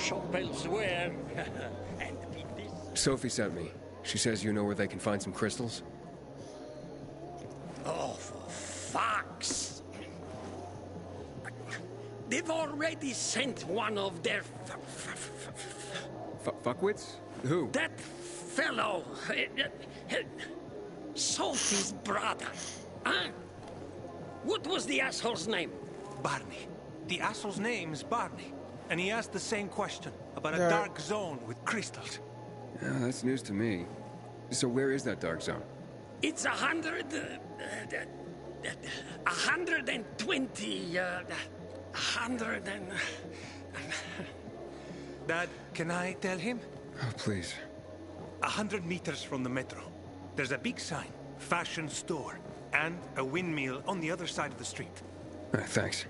shop elsewhere and beat this. Sophie sent me. She says you know where they can find some crystals? Oh, for fuck's... They've already sent one of their... Fuckwits? Who? That fellow... Sophie's brother. Huh? What was the asshole's name? Barney. The asshole's name is Barney. And he asked the same question about a dark zone with crystals. Yeah, that's news to me. So where is that dark zone? It's 120... 100 and... Dad, can I tell him? Oh, please. 100 meters from the metro. There's a big sign, fashion store, and a windmill on the other side of the street. Thanks.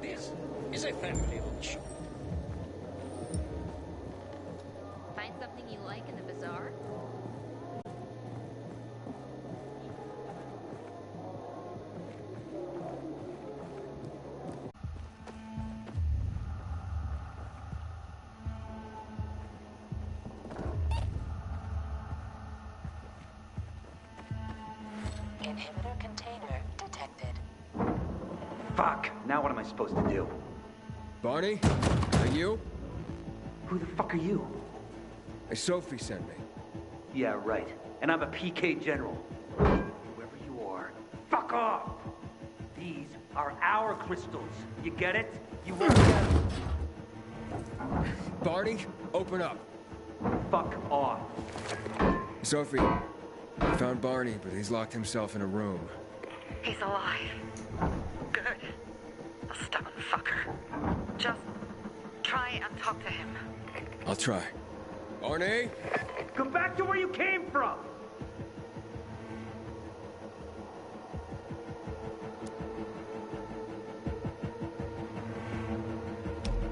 This is a family-owned shop. Find something you like in the bazaar? Inhibitor container detected. Fuck! Now what am I supposed to do? Barney? Are you? Who the fuck are you? Sophie sent me. Yeah, right. And I'm a PK general. Whoever you are, fuck off! These are our crystals. You get it? You won't get them. Barney, open up. Fuck off. Sophie, I found Barney, but he's locked himself in a room. He's alive. Good. A stubborn fucker. Just try and talk to him. I'll try. Barney? Go back to where you came from!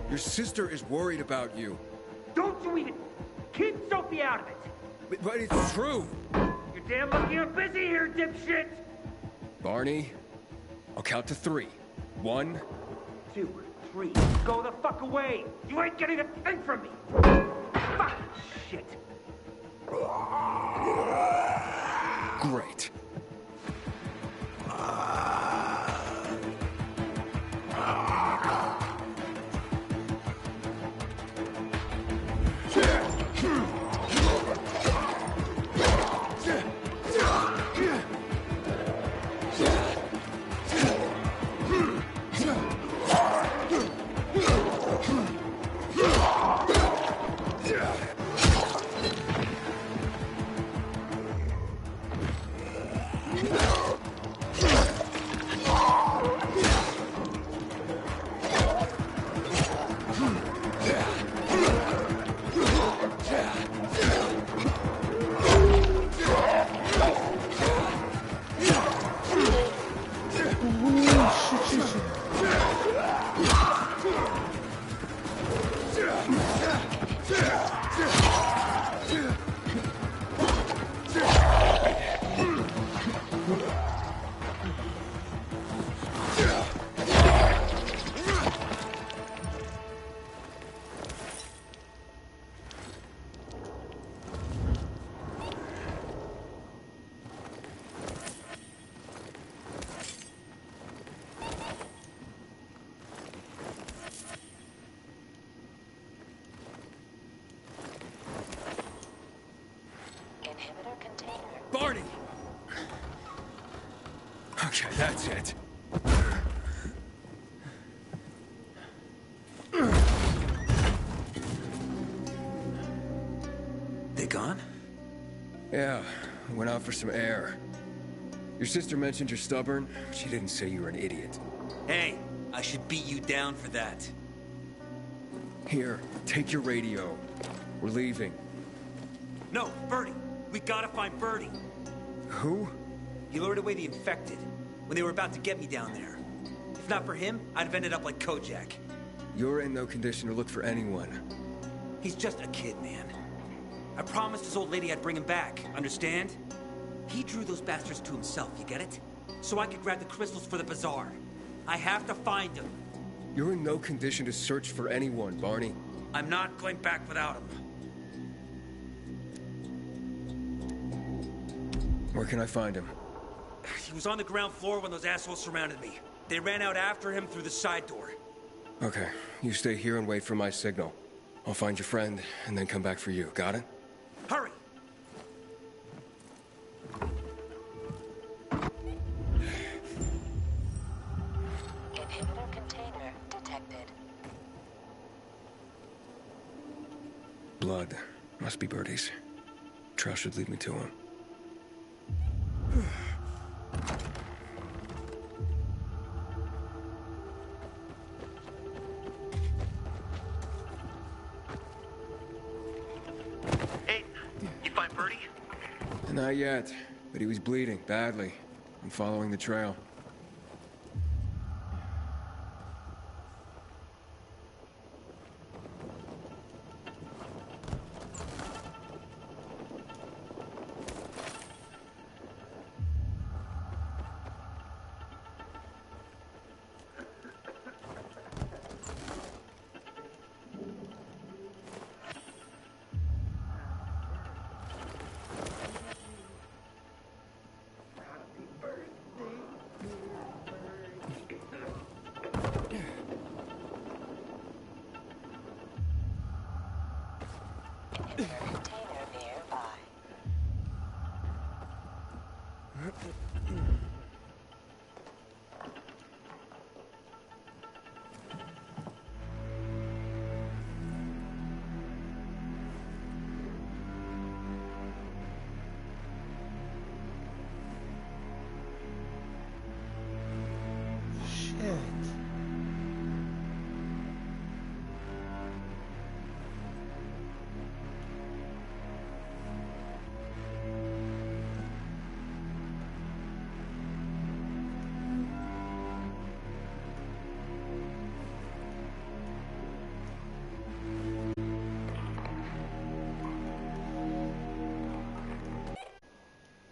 Your sister is worried about you. Don't you even... Keep Sophie out of it! But it's true. You're damn lucky you're busy here, dipshit! Barney, I'll count to 3. 1, 2, 3. Go the fuck away! You ain't getting a thing from me! Fuck! Shit! great. Inhibitor container. Barney! Okay, that's it. They gone? Yeah, I went out for some air. Your sister mentioned you're stubborn. She didn't say you were an idiot. Hey, I should beat you down for that. Here, take your radio. We're leaving. No, Birdie. We gotta find Birdie. Who? He lured away the infected when they were about to get me down there. If not for him, I'd have ended up like Kojak. You're in no condition to look for anyone. He's just a kid, man. I promised his old lady I'd bring him back, understand? He drew those bastards to himself, you get it? So I could grab the crystals for the bazaar. I have to find him. You're in no condition to search for anyone, Barney. I'm not going back without him. Where can I find him? He was on the ground floor when those assholes surrounded me. They ran out after him through the side door. Okay, you stay here and wait for my signal. I'll find your friend, and then come back for you. Got it? Hurry! Inhibitor container detected. Blood. Must be Birdie's. Trail should lead me to him. Hey, you find Birdie? Not yet, but he was bleeding badly. I'm following the trail. Container nearby.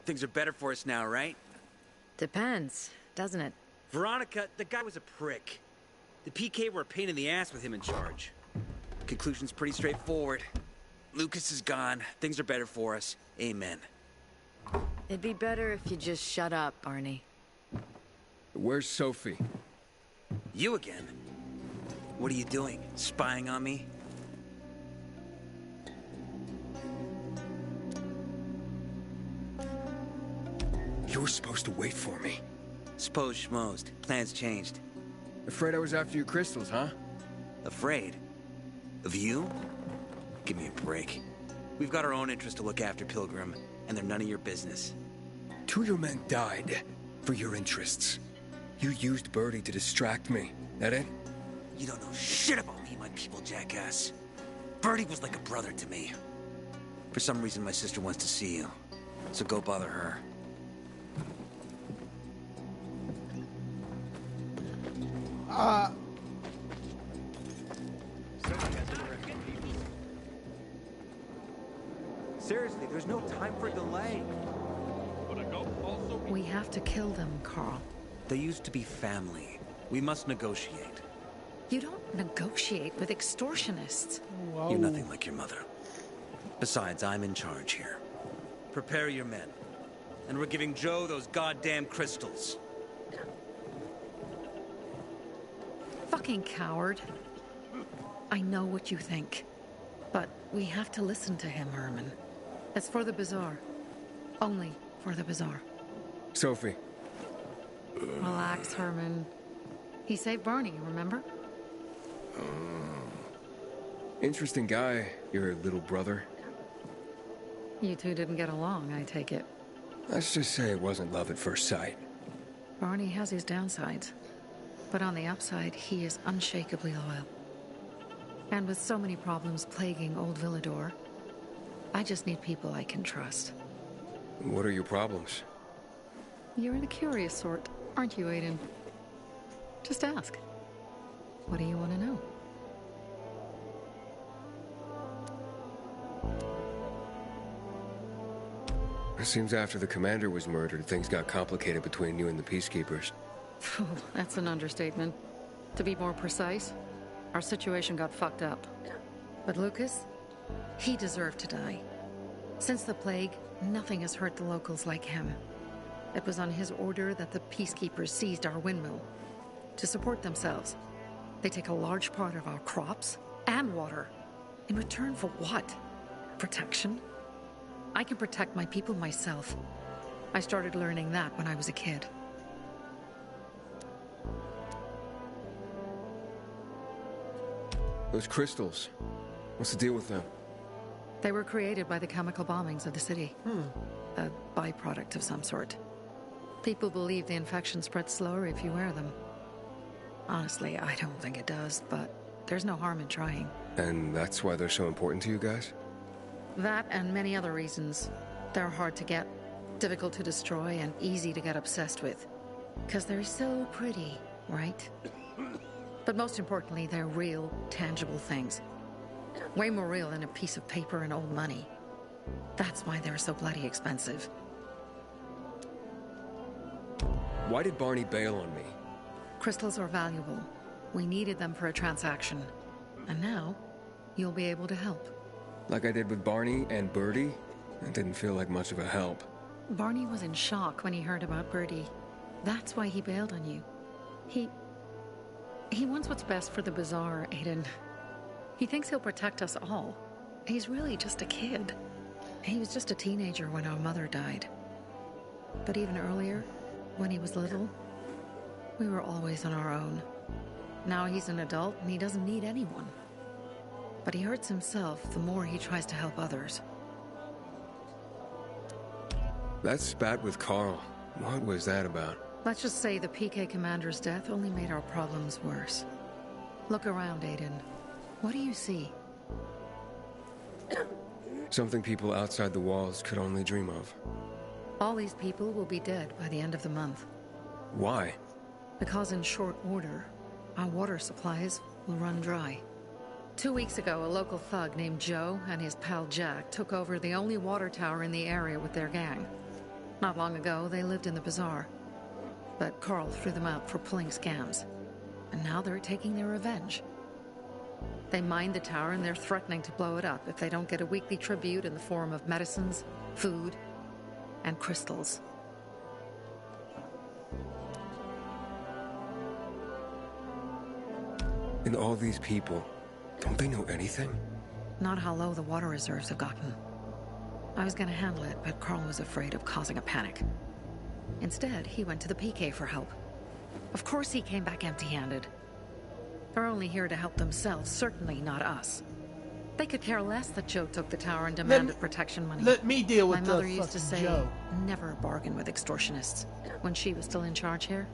Things are better for us now, right? Depends, doesn't it? Veronica, the guy was a prick. The PK were a pain in the ass with him in charge. Conclusion's pretty straightforward. Lucas is gone. Things are better for us. Amen. It'd be better if you just shut up, Barney. Where's Sophie? You again? What are you doing? Spying on me? You were supposed to wait for me. S'posed schmozed. Plans changed. Afraid I was after your crystals, huh? Afraid? Of you? Give me a break. We've got our own interests to look after, Pilgrim, and they're none of your business. 2 of your men died for your interests. You used Birdie to distract me. That it? You don't know shit about me, my people, jackass. Birdie was like a brother to me. For some reason, my sister wants to see you. So go bother her. Seriously, there's no time for delay. We have to kill them, Carl. They used to be family. We must negotiate. You don't negotiate with extortionists. You're nothing like your mother. Besides, I'm in charge here. Prepare your men. And we're giving Joe those goddamn crystals. Fucking coward. I know what you think. But we have to listen to him, Herman. It's for the bazaar. Only for the bazaar. Sophie. Relax, Herman. He saved Barney, remember? Interesting guy, your little brother. You two didn't get along, I take it. Let's just say it wasn't love at first sight. Barney has his downsides. But on the upside, he is unshakably loyal. And with so many problems plaguing old Villador, I just need people I can trust. What are your problems? You're the curious sort, aren't you, Aiden? Just ask. What do you want to know? It seems after the commander was murdered, things got complicated between you and the Peacekeepers. Oh, that's an understatement. To be more precise, our situation got fucked up. But Lucas, he deserved to die. Since the plague, nothing has hurt the locals like him. It was on his order that the peacekeepers seized our windmill. To support themselves, they take a large part of our crops and water. In return for what? Protection? I can protect my people myself. I started learning that when I was a kid. Those crystals. What's the deal with them? They were created by the chemical bombings of the city. A byproduct of some sort. People believe the infection spreads slower if you wear them. Honestly, I don't think it does, but there's no harm in trying. And that's why they're so important to you guys? That and many other reasons. They're hard to get, difficult to destroy, and easy to get obsessed with. 'Cause they're so pretty, right? But most importantly, they're real, tangible things. Way more real than a piece of paper and old money. That's why they're so bloody expensive. Why did Barney bail on me? Crystals are valuable. We needed them for a transaction. And now, you'll be able to help. Like I did with Barney and Birdie? It didn't feel like much of a help. Barney was in shock when he heard about Birdie. That's why he bailed on you. He wants what's best for the Bazaar, Aiden. He thinks he'll protect us all. He's really just a kid. He was just a teenager when our mother died. But even earlier, when he was little, we were always on our own. Now he's an adult and he doesn't need anyone. But he hurts himself the more he tries to help others. That spat with Carl. What was that about? Let's just say the PK commander's death only made our problems worse. Look around, Aiden. What do you see? Something people outside the walls could only dream of. All these people will be dead by the end of the month. Why? Because in short order, our water supplies will run dry. 2 weeks ago, a local thug named Joe and his pal Jack took over the only water tower in the area with their gang. Not long ago, they lived in the bazaar. But Carl threw them out for pulling scams. And now they're taking their revenge. They mined the tower and they're threatening to blow it up if they don't get a weekly tribute in the form of medicines, food, and crystals. And all these people, don't they know anything? Not how low the water reserves have gotten. I was gonna handle it, but Carl was afraid of causing a panic. Instead, he went to the PK for help. Of course he came back empty-handed. They're only here to help themselves, certainly not us. They could care less that Joe took the tower and demanded protection money. Let me deal with My the mother used to fucking say, Joe. never bargain with extortionists, when she was still in charge here.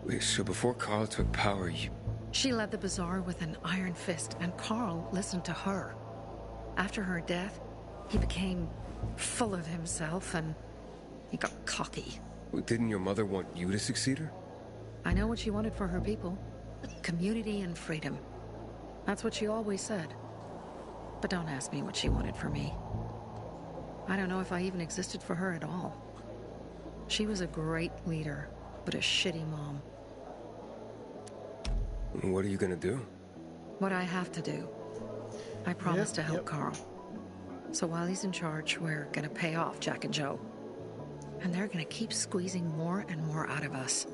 Wait, so before Carl took power, you... She led the bazaar with an iron fist, and Carl listened to her. After her death, he became full of himself, and he got cocky. Wait, didn't your mother want you to succeed her? I know what she wanted for her people. Community and freedom. That's what she always said. But don't ask me what she wanted for me. I don't know if I even existed for her at all. She was a great leader, but a shitty mom. What are you gonna do? What I have to do. I promised to help Carl. So while he's in charge, we're gonna pay off Jack and Joe. And they're gonna keep squeezing more and more out of us.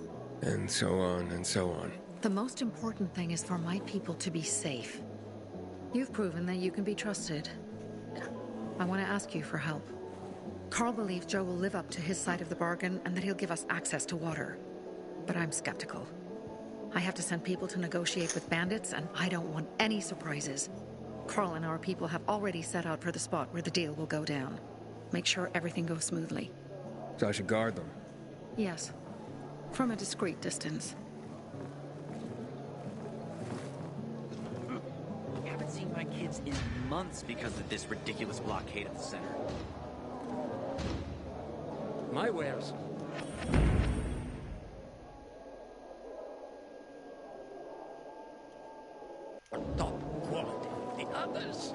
And so on and so on. The most important thing is for my people to be safe. You've proven that you can be trusted. I want to ask you for help. Carl believes Joe will live up to his side of the bargain and that he'll give us access to water. But I'm skeptical. I have to send people to negotiate with bandits, and I don't want any surprises. Carl and our people have already set out for the spot where the deal will go down. Make sure everything goes smoothly. So I should guard them? Yes. From a discreet distance. I haven't seen my kids in months because of this ridiculous blockade at the center. My wares. Top quality. The others.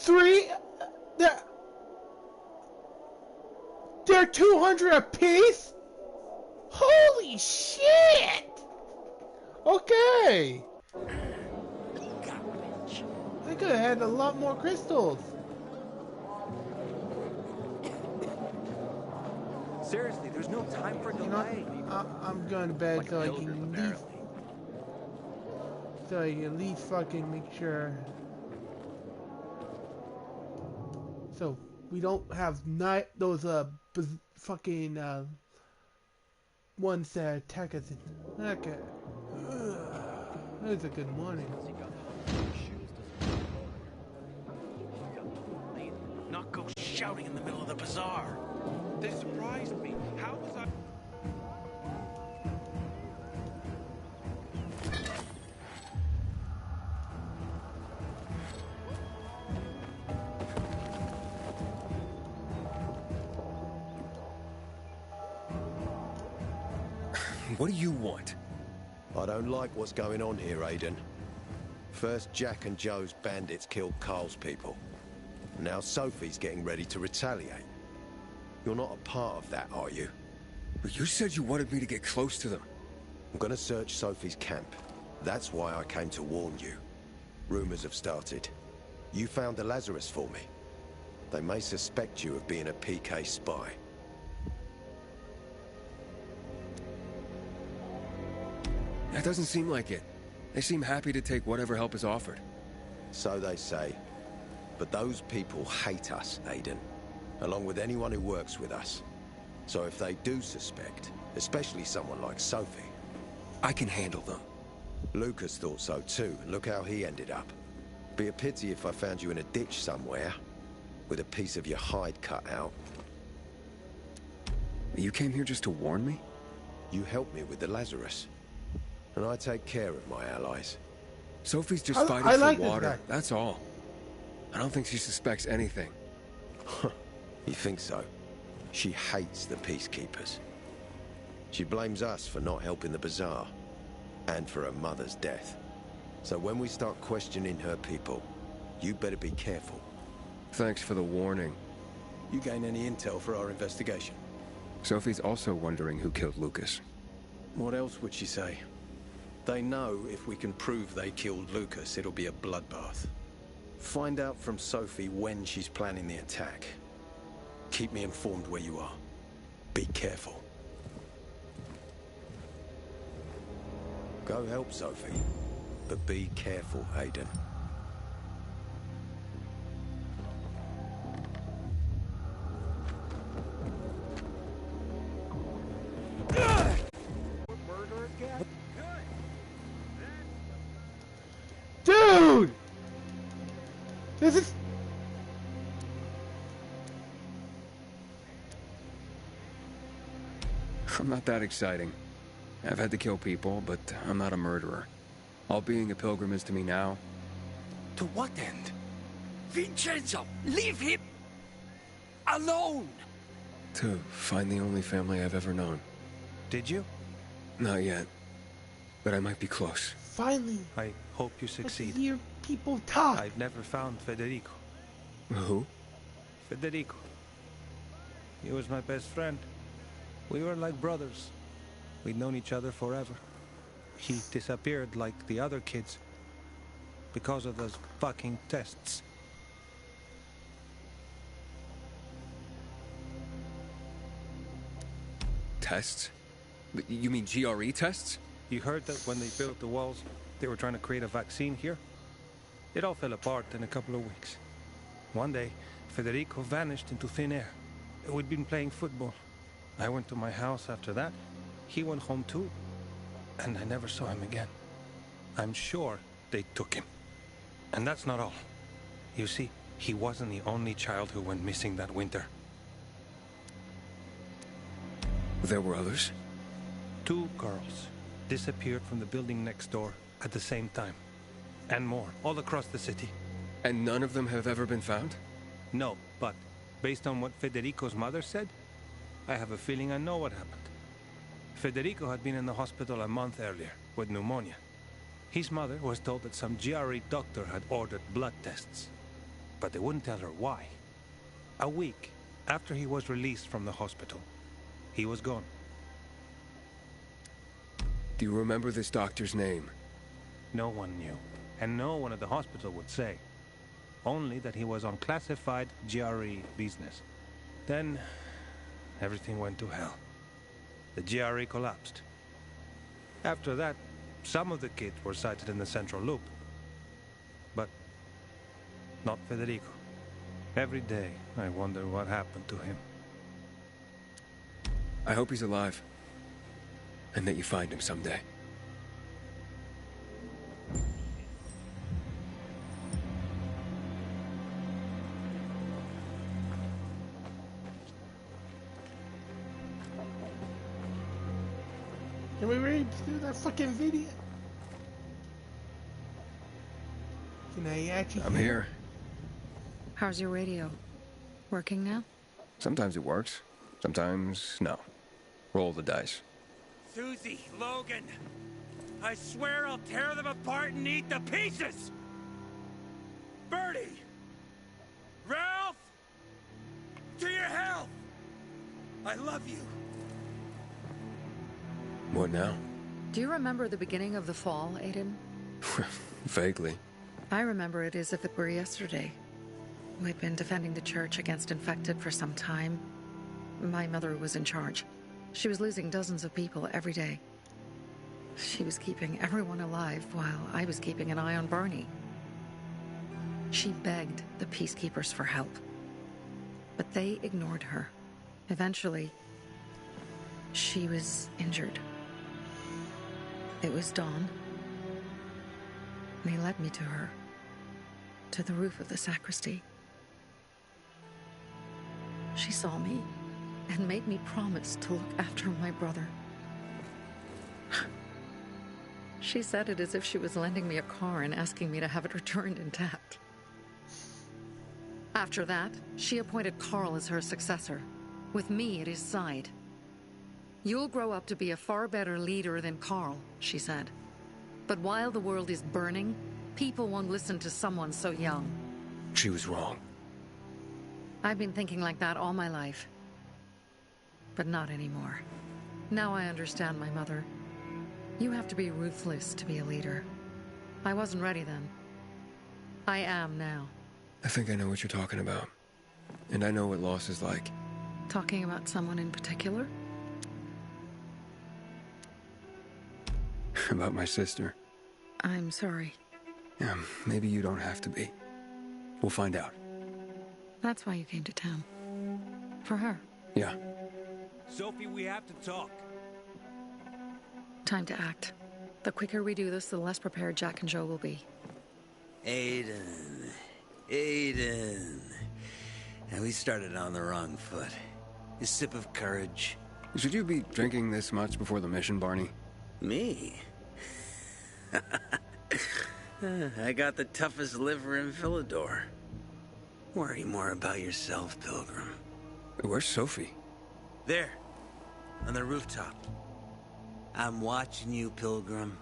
3? They're 200 apiece? Holy shit! Okay. I could have had a lot more crystals. Seriously, there's no time for delay. I'm going to bed Like so I pilgrim, can at least, apparently. so I can at least fucking make sure. So we don't have those fucking ones that attack us. Okay. That's a good morning. Not go shouting in the middle of the bazaar. They surprised me. How was I... What do you want? I don't like what's going on here, Aiden. First, Jack and Joe's bandits killed Carl's people. Now Sophie's getting ready to retaliate. You're not a part of that, are you? But you said you wanted me to get close to them. I'm gonna search Sophie's camp. That's why I came to warn you. Rumors have started. You found the Lazarus for me. They may suspect you of being a PK spy. That doesn't seem like it. They seem happy to take whatever help is offered. So they say. But those people hate us, Aiden. Along with anyone who works with us. So if they do suspect, especially someone like Sophie... I can handle them. Lucas thought so too, and look how he ended up. Be a pity if I found you in a ditch somewhere, with a piece of your hide cut out. You came here just to warn me? You helped me with the Lazarus. And I take care of my allies. Sophie's just fighting for water, that's all. I don't think she suspects anything. You think so? She hates the peacekeepers. She blames us for not helping the bazaar, and for her mother's death. So when we start questioning her people, you better be careful. Thanks for the warning. You gain any intel for our investigation? Sophie's also wondering who killed Lucas. What else would she say? They know if we can prove they killed Lucas, it'll be a bloodbath. Find out from Sophie when she's planning the attack. Keep me informed where you are. Be careful. Go help Sophie, but be careful, Aiden. Dude! This is... I'm not that exciting. I've had to kill people, but I'm not a murderer. All being a pilgrim is to me now. To what end? Vincenzo, leave him alone! To find the only family I've ever known. Did you? Not yet. But I might be close. Finally. I hope you succeed. I hear people talk. I've never found Federico. Who? Federico. He was my best friend. We were like brothers. We'd known each other forever. He disappeared like the other kids. Because of those fucking tests. Tests? You mean GRE tests? You heard that when they built the walls, they were trying to create a vaccine here? It all fell apart in a couple of weeks. One day, Federico vanished into thin air. We'd been playing football. I went to my house after that. He went home too. And I never saw him again. I'm sure they took him. And that's not all. You see, he wasn't the only child who went missing that winter. There were others? 2 girls disappeared from the building next door at the same time. And more, all across the city. And none of them have ever been found? No, but based on what Federico's mother said, I have a feeling I know what happened. Federico had been in the hospital a month earlier with pneumonia. His mother was told that some GRE doctor had ordered blood tests. but they wouldn't tell her why. A week after he was released from the hospital, he was gone. Do you remember this doctor's name? No one knew, and no one at the hospital would say. Only that he was on classified GRE business. Then, everything went to hell. The GRE collapsed. After that, some of the kids were sighted in the central loop. But not Federico. Every day, I wonder what happened to him. I hope he's alive. And that you find him someday. Can we read through that fucking video? Can I actually? I'm here. How's your radio? Working now? Sometimes it works. Sometimes, no. Roll the dice. Susie, Logan, I swear I'll tear them apart and eat the pieces! Bertie! Ralph! To your health! I love you. What now? Do you remember the beginning of the fall, Aiden? Vaguely. I remember it as if it were yesterday. We'd been defending the church against infected for some time. My mother was in charge. She was losing dozens of people every day. She was keeping everyone alive while I was keeping an eye on Barney. She begged the peacekeepers for help, but they ignored her. Eventually, she was injured. It was dawn, and he led me to her, to the roof of the sacristy. She saw me and made me promise to look after my brother. She said it as if she was lending me a car and asking me to have it returned intact. After that, she appointed Carl as her successor, with me at his side. You'll grow up to be a far better leader than Carl, she said. But while the world is burning, people won't listen to someone so young. She was wrong. I've been thinking like that all my life. But not anymore. Now I understand my mother. You have to be ruthless to be a leader. I wasn't ready then. I am now. I think I know what you're talking about. And I know what loss is like. Talking about someone in particular? About my sister. I'm sorry. Yeah, maybe you don't have to be. We'll find out. That's why you came to town. For her. Yeah. Sophie, we have to talk. Time to act. The quicker we do this, the less prepared Jack and Joe will be. Aiden. And we started on the wrong foot. A sip of courage. Should you be drinking this much before the mission, Barney? Me? I got the toughest liver in Philidor. Worry more about yourself, Pilgrim. Where's Sophie? There. On the rooftop. I'm watching you, Pilgrim.